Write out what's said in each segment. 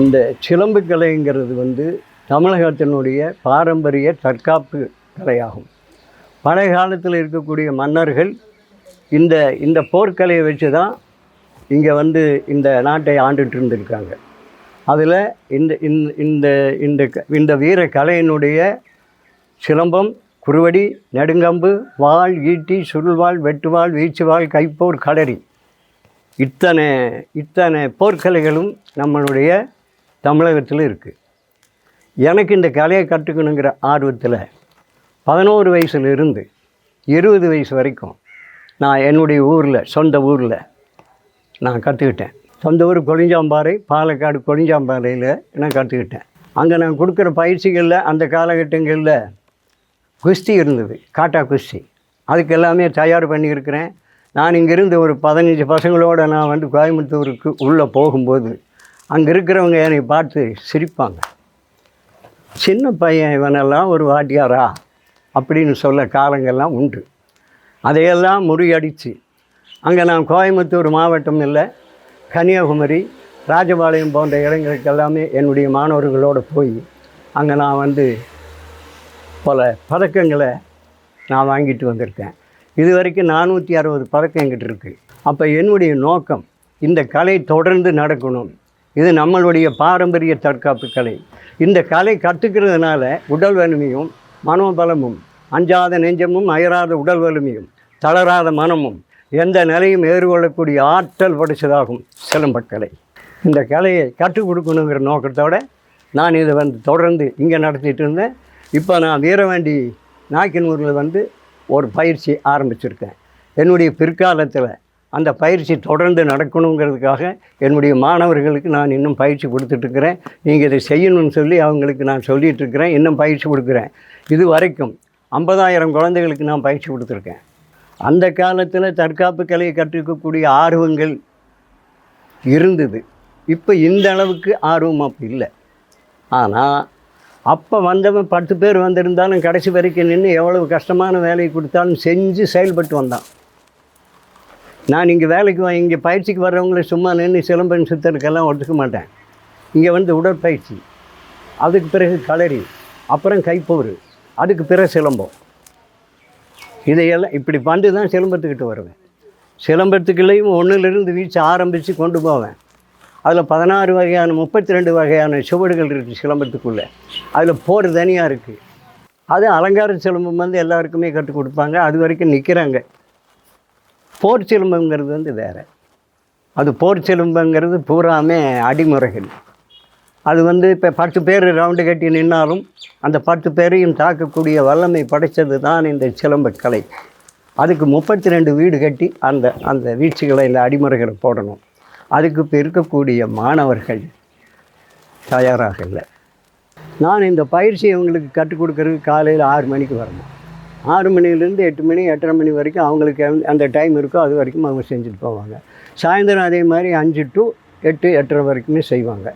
இந்த சிலம்பு கலைங்கிறது தமிழகத்தினுடைய பாரம்பரிய தற்காப்பு கலையாகும். பழைய காலத்தில் இருக்கக்கூடிய மன்னர்கள் இந்த இந்த போர்க்கலையை வச்சு தான் இங்கே இந்த நாட்டை ஆண்டுட்டு இருந்திருக்காங்க. அதில் இந்த இந்த இந்த இந்த வீர கலையினுடைய சிலம்பம், குறுவடி, நெடுங்கம்பு, வாள், ஈட்டி, சுருள்வாள், வெட்டுவாள், வீச்சுவாள், கைப்போர், களரி, இத்தனை போர்க்கலைகளும் நம்மளுடைய தமிழகத்தில் இருக்குது. எனக்கு இந்த கலையை கற்றுக்கணுங்கிற ஆர்வத்தில் 11 வயசுலேருந்து 20 வயசு வரைக்கும் நான் என்னுடைய ஊரில், சொந்த ஊரில் நான் கற்றுக்கிட்டேன். சொந்த ஊர் கொளிஞ்சாம்பாறை, பாலக்காடு கொளிஞ்சாம்பாறையில் நான் கற்றுக்கிட்டேன். அங்கே நான் கொடுக்குற பயிற்சிகளில் அந்த காலகட்டங்களில் குஸ்தி இருந்தது, காட்டா குஸ்தி. அதுக்கு எல்லாமே தயார் பண்ணியிருக்கிறேன். நான் இங்கேருந்து ஒரு 15 பசங்களோடு நான் கோயம்புத்தூருக்கு உள்ளே போகும்போது அங்கே இருக்கிறவங்க என்னை பார்த்து சிரிப்பாங்க. சின்ன பையன் இவனெல்லாம் ஒரு வாத்தியாரா அப்படின்னு சொல்ல காலங்கள்லாம் உண்டு. அதையெல்லாம் முறியடித்து அங்கே நான் கோயம்புத்தூர் மாவட்டம் இல்லை, கன்னியாகுமரி, ராஜபாளையம் போன்ற இடங்களுக்கு எல்லாமே என்னுடைய மாணவர்களோடு போய் அங்கே நான் பல பதக்கங்களை நான் வாங்கிட்டு வந்திருக்கேன். இது வரைக்கும் 460 பதக்கம் என்கிட்ட இருக்குது. அப்போ என்னுடைய நோக்கம் இந்த கலை தொடர்ந்து நடக்கணும். இது நம்மளுடைய பாரம்பரிய தற்காப்பு கலை. இந்த கலை கற்றுக்கிறதுனால உடல் வலிமையும் மனோபலமும், அஞ்சாத நெஞ்சமும், அயராத உடல் வலிமையும், தளராத மனமும், எந்த நிலையும் ஏறுகொள்ளக்கூடிய ஆற்றல் படைச்சதாகும் சிலம்பக்கலை. இந்த கலையை கற்றுக் கொடுக்கணுங்கிற நோக்கத்தோடு நான் இதை தொடர்ந்து இங்கே நடத்திட்டு இருந்தேன். இப்போ நான் வீரவாண்டி நாக்கினூரில் ஒரு பயிற்சி ஆரம்பிச்சிருக்கேன். என்னுடைய பிற்காலத்தில் அந்த பயிற்சி தொடர்ந்து நடக்கணுங்கிறதுக்காக என்னுடைய மாணவர்களுக்கு நான் இன்னும் பயிற்சி கொடுத்துட்ருக்கிறேன். நீங்கள் இதை செய்யணும்னு சொல்லி அவங்களுக்கு நான் சொல்லிகிட்ருக்கிறேன். இன்னும் பயிற்சி கொடுக்குறேன். இது வரைக்கும் 50,000 குழந்தைகளுக்கு நான் பயிற்சி கொடுத்துருக்கேன். அந்த காலத்தில் தற்காப்பு கலையை கற்றுக்கக்கூடிய ஆர்வங்கள் இருந்தது. இப்போ இந்த அளவுக்கு ஆர்வம் அப்போ இல்லை. ஆனால் அப்போ வந்தவன் 10 பேர் வந்திருந்தாலும் கடைசி வரைக்கும் நின்று எவ்வளவு கஷ்டமான வேலையை கொடுத்தாலும் செஞ்சு செயல்பட்டு வந்தான். நான் இங்கே இங்கே பயிற்சிக்கு வர்றவங்களை சும்மா நின்று சிலம்பன் சுத்தருக்கெல்லாம் ஒத்துக்க மாட்டேன். இங்கே உடற்பயிற்சி, அதுக்கு பிறகு களரி, அப்புறம் கைப்போர், அதுக்கு பிறகு சிலம்பம், இதையெல்லாம் இப்படி பண்ணி தான் சிலம்பத்துக்கிட்ட வருவேன். சிலம்பத்துக்குள்ளேயும் 1லிருந்து வீச்சு ஆரம்பித்து கொண்டு போவேன். அதில் 16 வகையான 32 வகையான சுவடுகள் இருக்குது சிலம்பத்துக்குள்ளே. அதில் போர் தனியாக இருக்குது. அது அலங்கார சிலம்பம் எல்லாருக்குமே கற்றுக் கொடுப்பாங்க. அது வரைக்கும் நிற்கிறாங்க. போர் சிலம்பங்கிறது வேறு. அது போர் சிலம்பங்கிறது பூராமே அடிமுறைகள். அது இப்போ 10 பேர் ரவுண்டு கட்டி நின்னாலும் அந்த 10 பேரையும் தாக்கக்கூடிய வல்லமை படைத்தது தான் இந்த சிலம்ப கலை. அதுக்கு 32 வீடு கட்டி அந்த அந்த வீழ்ச்சிகளை, இந்த அடிமுறைகளை போடணும். அதுக்கு இப்போ இருக்கக்கூடிய மாணவர்கள் தயாராக இல்லை. நான் இந்த பயிற்சியை அவங்களுக்கு கற்றுக் கொடுக்கறதுக்கு காலையில் 6 மணிக்கு வரணும். 6 மணிலேருந்து 8 மணி 8:30 மணி வரைக்கும் அவங்களுக்கு அந்த டைம் இருக்கோ அது வரைக்கும் அவங்க செஞ்சுட்டு போவாங்க. சாயந்தரம் அதே மாதிரி 5 to 8, 8:30 வரைக்குமே செய்வாங்க.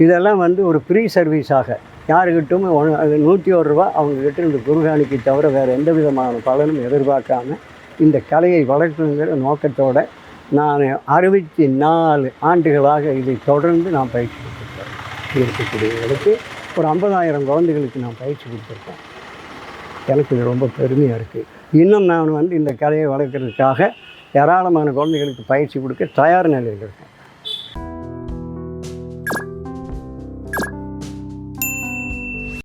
இதெல்லாம் ஒரு ஃப்ரீ சர்வீஸாக யாருக்கிட்டும் 101 ரூபா அவங்கக்கிட்ட இந்த குருகாணிக்கு தவிர வேறு எந்த விதமான பலனும் எதிர்பார்க்காம இந்த கலையை வளர்க்கணுங்கிற நோக்கத்தோடு நான் 64 ஆண்டுகளாக இதை தொடர்ந்து நான் பயிற்சி கொடுத்துருக்கேன். இருக்கக்கூடியவர்களுக்கு ஒரு 50,000 குழந்தைகளுக்கு நான் பயிற்சி கொடுத்துருக்கேன். எனக்கு இது ரொம்ப பெருமையாக இருக்குது. இன்னும் நான் இந்த கலையை வளர்க்குறதுக்காக ஏராளமான குழந்தைகளுக்கு பயிற்சி கொடுக்க தயார் நிலையில் இருக்கேன்.